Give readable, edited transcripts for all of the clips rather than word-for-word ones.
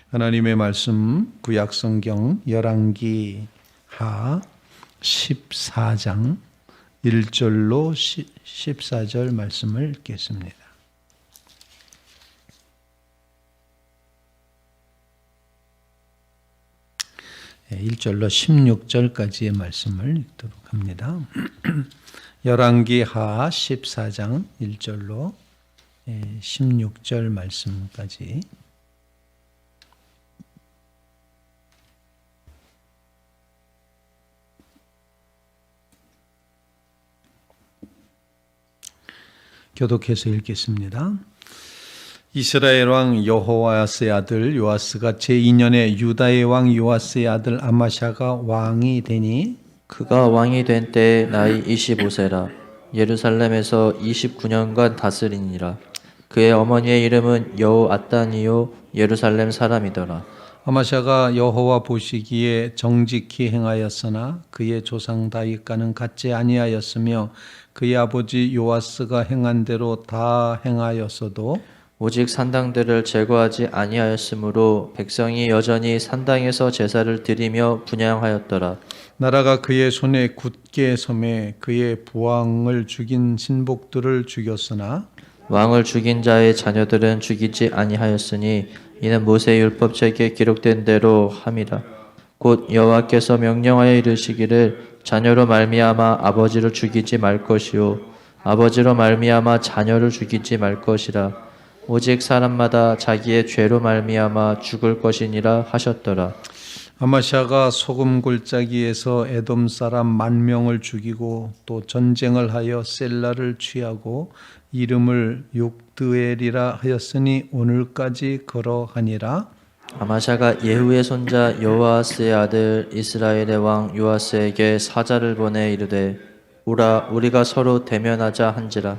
하나님의 말씀 구약성경 열왕기하 14장 1절로 14절 말씀을 읽겠습니다. 네, 1절로 16절까지의 말씀을 읽도록 합니다. 열왕기하 14장 1절로 16절 말씀까지 교독해서 읽겠습니다. 이스라엘 왕 여호아스의 아들 요아스가 제2년에 유다의 왕 요아스의 아들 아마샤가 왕이 되니 그가 왕이 된 때에 나이 25세라. 예루살렘에서 29년간 다스리니라. 그의 어머니의 이름은 여호앗단이요 예루살렘 사람이더라. 아마샤가 여호와 보시기에 정직히 행하였으나 그의 조상 다윗과는 같지 아니하였으며 그의 아버지 요아스가 행한 대로 다 행하였어도 오직 산당들을 제거하지 아니하였으므로 백성이 여전히 산당에서 제사를 드리며 분향하였더라. 나라가 그의 손에 굳게 섬에 그의 부왕을 죽인 신복들을 죽였으나 왕을 죽인 자의 자녀들은 죽이지 아니하였으니 이는 모세 율법책에 기록된 대로 함이라. 곧 여호와께서 명령하여 이르시기를 자녀로 말미암아 아버지를 죽이지 말 것이요 아버지로 말미암아 자녀를 죽이지 말 것이라. 오직 사람마다 자기의 죄로 말미암아 죽을 것이니라 하셨더라. 아마샤가 소금 골짜기에서 에돔 사람 10,000명을 죽이고 또 전쟁을 하여 셀라를 취하고 이름을 욕드엘이라 하였으니 오늘까지 그러하니라. 아마샤가 예후의 손자 여호아스의 아들 이스라엘의 왕 요아스에게 사자를 보내 이르되 오라 우리가 서로 대면하자 한지라.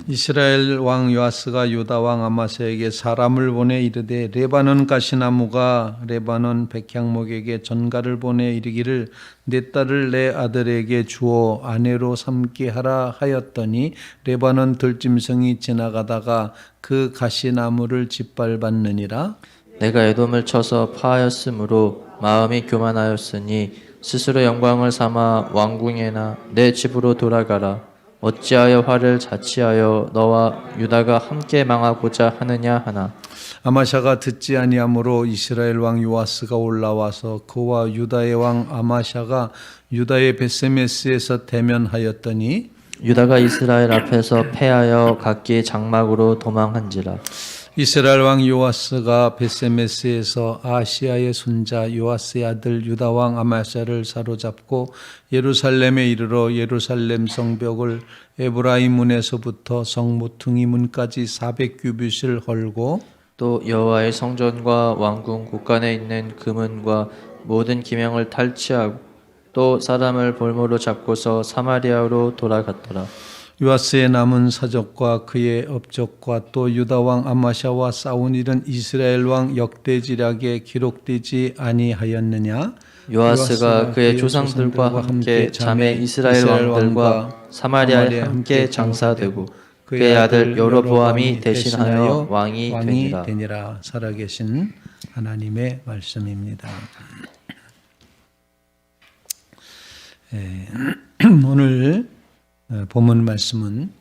이스라엘 왕 요아스가 유다 왕 아마샤에게 사람을 보내 이르되 레바논 가시나무가 레바논 백향목에게 전가를 보내 이르기를 내 딸을 내 아들에게 주어 아내로 삼게 하라 하였더니 레바논 들짐승이 지나가다가 그 가시나무를 짓밟았느니라. 내가 에돔을 쳐서 파하였으므로 마음이 교만하였으니 스스로 영광을 삼아 왕궁에나 내 집으로 돌아가라. 어찌하여 화를 자취하여 너와 유다가 함께 망하고자 하느냐 하나. 아마샤가 듣지 아니하므로 이스라엘 왕 요아스가 올라와서 그와 유다의 왕 아마샤가 유다의 베세메스에서 대면하였더니 유다가 이스라엘 앞에서 패하여 각기 장막으로 도망한지라. 이스라엘 왕 요아스가 베세메스에서 아시아의 손자 요아스의 아들 유다 왕 아마샤를 사로잡고 예루살렘에 이르러 예루살렘 성벽을 에브라임 문에서부터 성 모퉁이 문까지 400규빗을 헐고 또 여호와의 성전과 왕궁 곳간에 있는 금은과 모든 기명을 탈취하고 또 사람을 볼모로 잡고서 사마리아로 돌아갔더라. 요아스의 남은 사적과 그의 업적과 또 유다 왕 아마샤와 싸운 일은 이스라엘 왕 역대지략에 기록되지 아니하였느냐? 요아스가 그의 조상들과 함께 자매 이스라엘 왕들과 사마리아에 함께 장사되고 그의 아들 여로보암이 대신하여 왕이 되니라. 살아계신 하나님의 말씀입니다. 오늘 본문 말씀은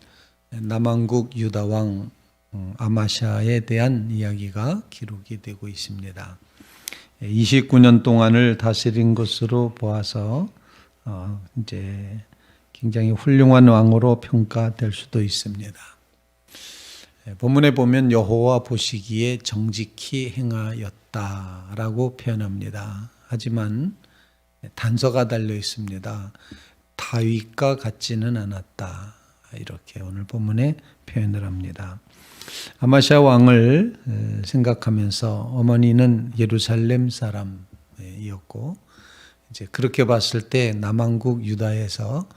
남왕국 유다 왕 아마샤에 대한 이야기가 기록이 되고 있습니다. 29년 동안을 다스린 것으로 보아서 이제 굉장히 훌륭한 왕으로 평가될 수도 있습니다. 본문에 보면 여호와 보시기에 정직히 행하였다라고 표현합니다. 하지만 단서가 달려 있습니다. 다윗과 같지는 않았다. 이렇게 오늘 본문에 표현을 합니다. 아마샤 왕을 생각하면서 어머니는 예루살렘 사람이었고 이제 그렇게 봤을 때 남왕국 유다에서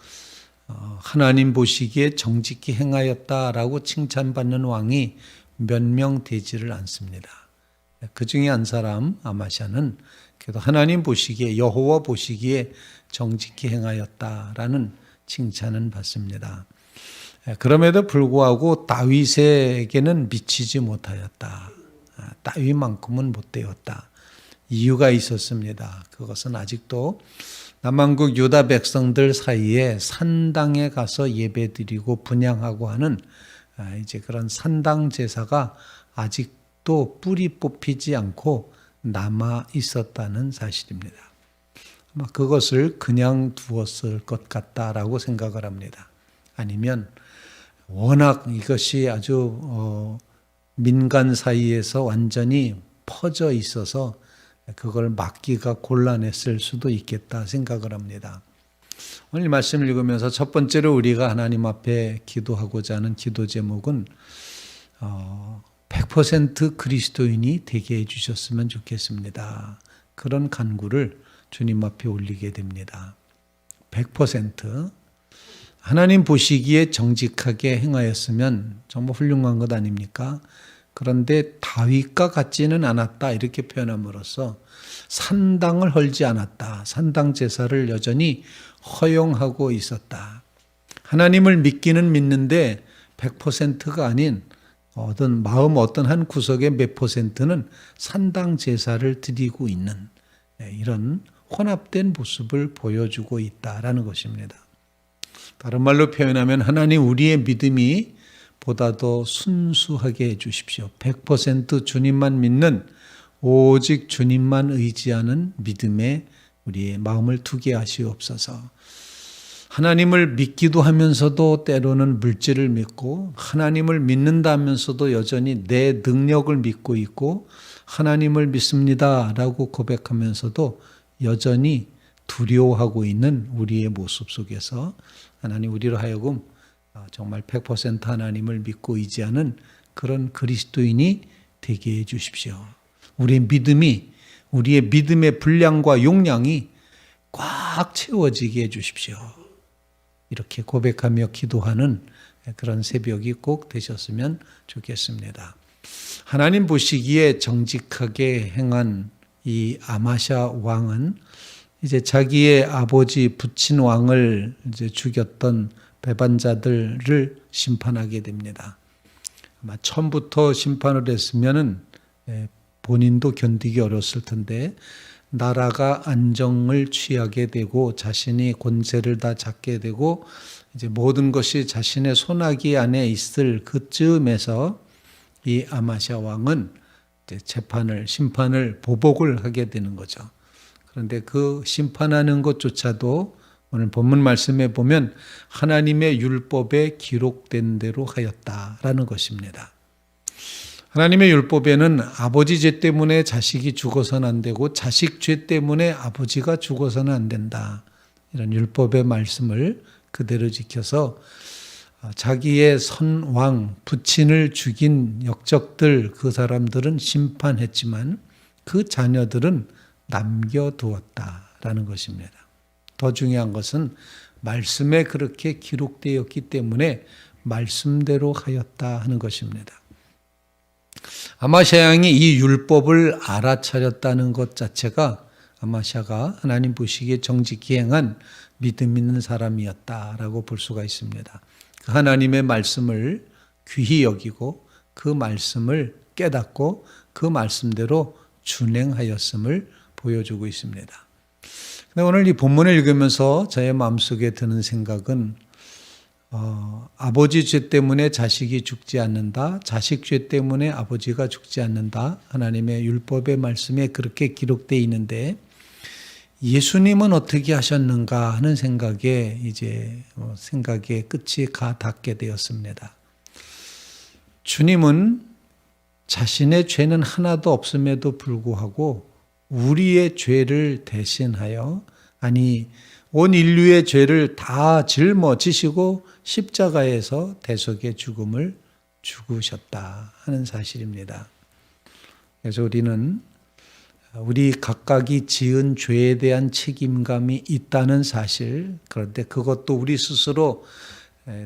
하나님 보시기에 정직히 행하였다라고 칭찬받는 왕이 몇 명 되지를 않습니다. 그 중에 한 사람 아마샤는 그래도 하나님 보시기에 여호와 보시기에 정직히 행하였다라는 칭찬은 받습니다. 그럼에도 불구하고 다윗에게는 미치지 못하였다. 따위만큼은 못 되었다. 이유가 있었습니다. 그것은 아직도 남한국 유다 백성들 사이에 산당에 가서 예배드리고 분향하고 하는 이제 그런 산당 제사가 아직도 뿌리 뽑히지 않고 남아 있었다는 사실입니다. 아마 그것을 그냥 두었을 것 같다라고 생각을 합니다. 아니면 워낙 이것이 아주 민간 사이에서 완전히 퍼져 있어서 그걸 막기가 곤란했을 수도 있겠다 생각을 합니다. 오늘 말씀을 읽으면서 첫 번째로 우리가 하나님 앞에 기도하고자 하는 기도 제목은 100% 그리스도인이 되게 해주셨으면 좋겠습니다. 그런 간구를 주님 앞에 올리게 됩니다. 100% 하나님 보시기에 정직하게 행하였으면 정말 훌륭한 것 아닙니까? 그런데 다윗과 같지는 않았다 이렇게 표현함으로써 산당을 헐지 않았다. 산당 제사를 여전히 허용하고 있었다. 하나님을 믿기는 믿는데 100%가 아닌 마음 어떤 한 구석의 몇 %는 산당 제사를 드리고 있는 이런 혼합된 모습을 보여주고 있다라는 것입니다. 다른 말로 표현하면 하나님 우리의 믿음이 보다 더 순수하게 해주십시오. 100% 주님만 믿는 오직 주님만 의지하는 믿음에 우리의 마음을 두게 하시옵소서. 하나님을 믿기도 하면서도 때로는 물질을 믿고 하나님을 믿는다면서도 여전히 내 능력을 믿고 있고 하나님을 믿습니다라고 고백하면서도 여전히 두려워하고 있는 우리의 모습 속에서 하나님 우리로 하여금 정말 100% 하나님을 믿고 의지하는 그런 그리스도인이 되게 해 주십시오. 우리의 믿음의 분량과 용량이 꽉 채워지게 해 주십시오. 이렇게 고백하며 기도하는 그런 새벽이 꼭 되셨으면 좋겠습니다. 하나님 보시기에 정직하게 행한 이 아마샤 왕은 이제 자기의 아버지 부친 왕을 이제 죽였던 배반자들을 심판하게 됩니다. 아마 처음부터 심판을 했으면은 본인도 견디기 어려웠을 텐데 나라가 안정을 취하게 되고 자신이 권세를 다 잡게 되고 이제 모든 것이 자신의 손아귀 안에 있을 그쯤에서 이 아마샤 왕은 이제 심판을 보복을 하게 되는 거죠. 그런데 그 심판하는 것조차도 오늘 본문 말씀에 보면 하나님의 율법에 기록된 대로 하였다라는 것입니다. 하나님의 율법에는 아버지 죄 때문에 자식이 죽어서는 안 되고 자식 죄 때문에 아버지가 죽어서는 안 된다. 이런 율법의 말씀을 그대로 지켜서 자기의 선왕, 부친을 죽인 역적들 그 사람들은 심판했지만 그 자녀들은 남겨두었다라는 것입니다. 더 중요한 것은 말씀에 그렇게 기록되었기 때문에 말씀대로 하였다 하는 것입니다. 아마샤 왕이 이 율법을 알아차렸다는 것 자체가 아마샤가 하나님 보시기에 정직히 행한 믿음 있는 사람이었다라고 볼 수가 있습니다. 그 하나님의 말씀을 귀히 여기고 그 말씀을 깨닫고 그 말씀대로 준행하였음을 보여주고 있습니다. 근데 오늘 이 본문을 읽으면서 저의 마음속에 드는 생각은 아버지 죄 때문에 자식이 죽지 않는다. 자식 죄 때문에 아버지가 죽지 않는다. 하나님의 율법의 말씀에 그렇게 기록되어 있는데 예수님은 어떻게 하셨는가 하는 생각에 이제 생각의 끝이 닿게 되었습니다. 주님은 자신의 죄는 하나도 없음에도 불구하고 우리의 죄를 대신하여 온 인류의 죄를 다 짊어지시고 십자가에서 대속의 죽음을 죽으셨다 하는 사실입니다. 그래서 우리는 우리 각각이 지은 죄에 대한 책임감이 있다는 사실, 그런데 그것도 우리 스스로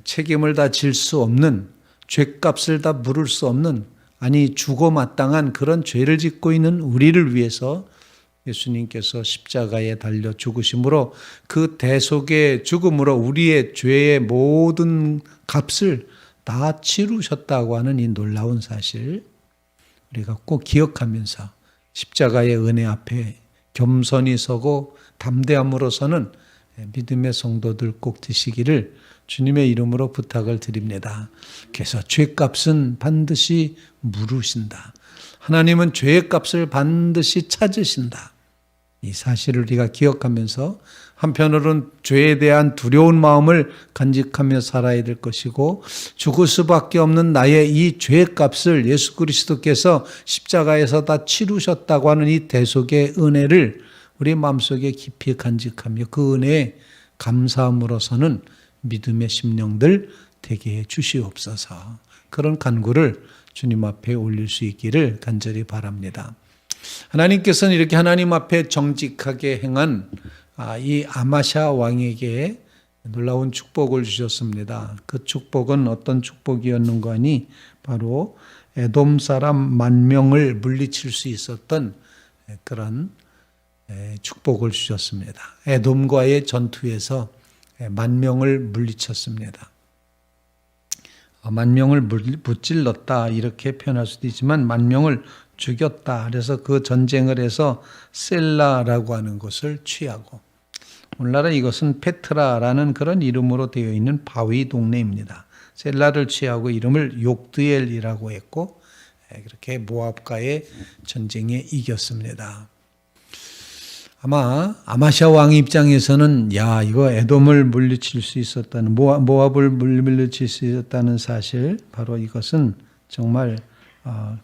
책임을 다 질 수 없는, 죄값을 다 물을 수 없는, 죽어 마땅한 그런 죄를 짓고 있는 우리를 위해서 예수님께서 십자가에 달려 죽으심으로 그 대속의 죽음으로 우리의 죄의 모든 값을 다 치루셨다고 하는 이 놀라운 사실, 우리가 꼭 기억하면서 십자가의 은혜 앞에 겸손히 서고 담대함으로 서는 믿음의 성도들 꼭 되시기를 주님의 이름으로 부탁을 드립니다. 그래서 죄값은 반드시 물으신다. 하나님은 죄의 값을 반드시 찾으신다. 이 사실을 우리가 기억하면서 한편으로는 죄에 대한 두려운 마음을 간직하며 살아야 될 것이고 죽을 수밖에 없는 나의 이 죄의 값을 예수 그리스도께서 십자가에서 다 치루셨다고 하는 이 대속의 은혜를 우리 마음속에 깊이 간직하며 그 은혜에 감사함으로서는 믿음의 심령들 되게 해 주시옵소서. 그런 간구를 주님 앞에 올릴 수 있기를 간절히 바랍니다. 하나님께서는 이렇게 하나님 앞에 정직하게 행한 이 아마샤 왕에게 놀라운 축복을 주셨습니다. 그 축복은 어떤 축복이었는가 하니 바로 에돔 사람 10,000명을 물리칠 수 있었던 그런 축복을 주셨습니다. 에돔과의 전투에서 10,000명을 물리쳤습니다. 10,000명을 무찔렀다 이렇게 표현할 수도 있지만 10,000명을 죽였다. 그래서 그 전쟁을 해서 셀라라고 하는 곳을 취하고 오늘날은 이것은 페트라라는 그런 이름으로 되어 있는 바위 동네입니다. 셀라를 취하고 이름을 욕드엘이라고 했고 그렇게 모압과의 전쟁에 이겼습니다. 아마 아마샤 왕 입장에서는 야 이거 에돔을 물리칠 수 있었다는 모압을 물리칠 수 있었다는 사실 바로 이것은 정말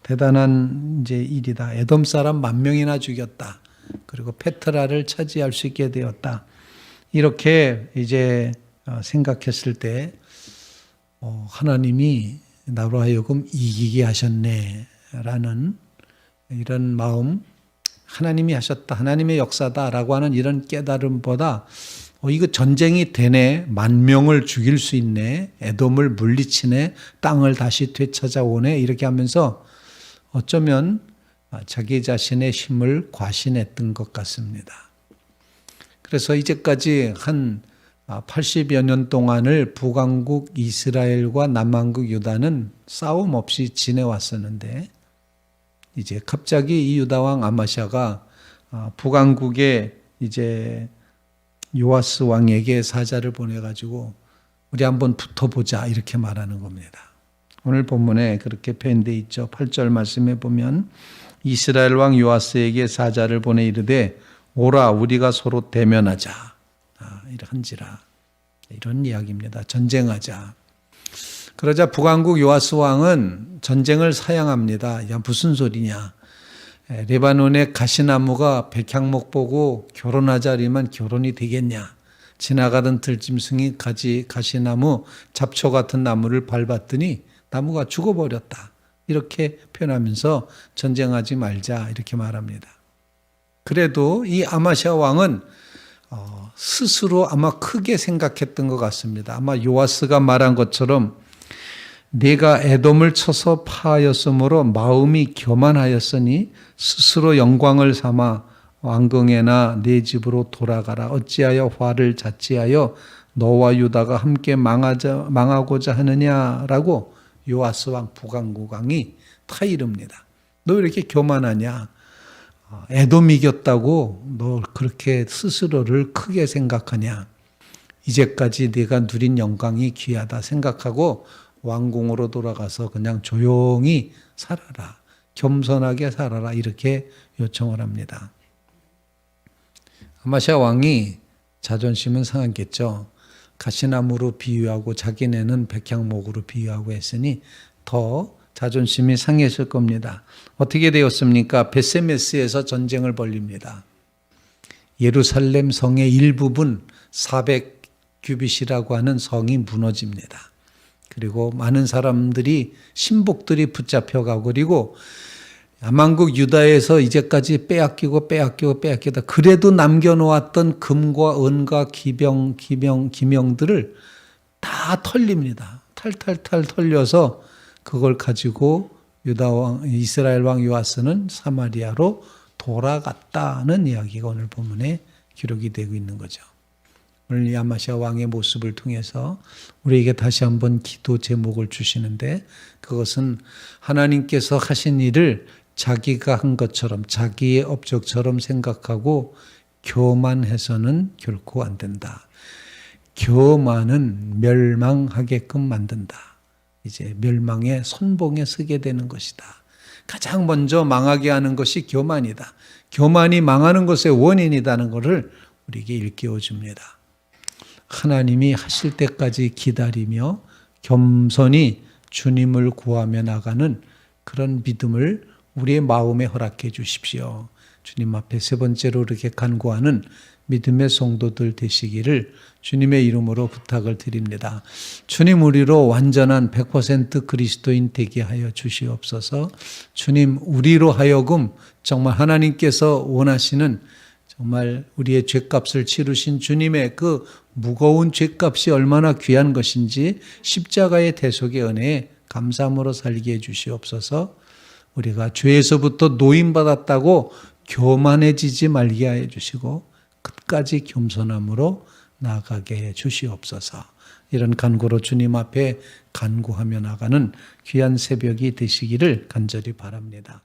대단한 이제 일이다. 에돔 사람 10,000명이나 죽였다. 그리고 페트라를 차지할 수 있게 되었다. 이렇게 이제 생각했을 때 하나님이 나로 하여금 이기게 하셨네라는 이런 마음, 하나님이 하셨다, 하나님의 역사다라고 하는 이런 깨달음보다 이거 전쟁이 되네, 10,000명을 죽일 수 있네, 에돔을 물리치네, 땅을 다시 되찾아오네 이렇게 하면서 어쩌면 자기 자신의 힘을 과신했던 것 같습니다. 그래서 이제까지 한 80여 년 동안을 북왕국 이스라엘과 남왕국 유다는 싸움 없이 지내왔었는데 이제 갑자기 이 유다 왕 아마샤가 북왕국에 이제 요아스 왕에게 사자를 보내가지고 우리 한번 붙어보자 이렇게 말하는 겁니다. 오늘 본문에 그렇게 표현되어 있죠. 8절 말씀에 보면 이스라엘 왕 요아스에게 사자를 보내 이르되 오라 우리가 서로 대면하자. 이런지라 이런 이야기입니다. 전쟁하자. 그러자 북왕국 요아스 왕은 전쟁을 사양합니다. 야 무슨 소리냐. 레바논의 가시나무가 백향목 보고 결혼하자리만 결혼이 되겠냐. 지나가던 들짐승이 가시나무 잡초 같은 나무를 밟았더니 나무가 죽어버렸다. 이렇게 표현하면서 전쟁하지 말자 이렇게 말합니다. 그래도 이 아마샤 왕은 스스로 아마 크게 생각했던 것 같습니다. 아마 요아스가 말한 것처럼 내가 에돔을 쳐서 파하였으므로 마음이 교만하였으니 스스로 영광을 삼아 왕궁에나 내 집으로 돌아가라. 어찌하여 화를 자찌하여 너와 유다가 함께 망하고자 하느냐라고 요아스 왕 북왕국 왕이 타이릅니다. 너 왜 이렇게 교만하냐? 에돔 이겼다고 너 그렇게 스스로를 크게 생각하냐? 이제까지 네가 누린 영광이 귀하다 생각하고 왕궁으로 돌아가서 그냥 조용히 살아라. 겸손하게 살아라. 이렇게 요청을 합니다. 아마샤 왕이 자존심은 상하겠죠. 가시나무로 비유하고 자기네는 백향목으로 비유하고 했으니 더 자존심이 상했을 겁니다. 어떻게 되었습니까? 베세메스에서 전쟁을 벌립니다. 예루살렘 성의 일부분 400규빗이라고 하는 성이 무너집니다. 그리고 많은 사람들이 신복들이 붙잡혀가고 그리고 남왕국 유다에서 이제까지 빼앗기다 그래도 남겨놓았던 금과 은과 기명들을 다 털립니다. 탈탈탈 털려서 그걸 가지고 이스라엘 왕 요아스는 사마리아로 돌아갔다는 이야기가 오늘 본문에 기록이 되고 있는 거죠. 오늘 이 아마시아 왕의 모습을 통해서 우리에게 다시 한번 기도 제목을 주시는데, 그것은 하나님께서 하신 일을 자기가 한 것처럼, 자기의 업적처럼 생각하고 교만해서는 결코 안 된다. 교만은 멸망하게끔 만든다. 이제 멸망의 선봉에 서게 되는 것이다. 가장 먼저 망하게 하는 것이 교만이다. 교만이 망하는 것의 원인이라는 것을 우리에게 일깨워 줍니다. 하나님이 하실 때까지 기다리며 겸손히 주님을 구하며 나가는 그런 믿음을 우리의 마음에 허락해 주십시오. 주님 앞에 세 번째로 이렇게 간구하는 믿음의 성도들 되시기를 주님의 이름으로 부탁을 드립니다. 주님, 우리로 완전한 100% 그리스도인 되게 하여 주시옵소서. 주님, 우리로 하여금 정말 하나님께서 원하시는, 정말 우리의 죄값을 치르신 주님의 그 무거운 죄값이 얼마나 귀한 것인지 십자가의 대속의 은혜에 감사함으로 살게 해 주시옵소서. 우리가 죄에서부터 노임받았다고 교만해지지 말게 해 주시고 끝까지 겸손함으로 나아가게 해 주시옵소서. 이런 간구로 주님 앞에 간구하며 나가는 귀한 새벽이 되시기를 간절히 바랍니다.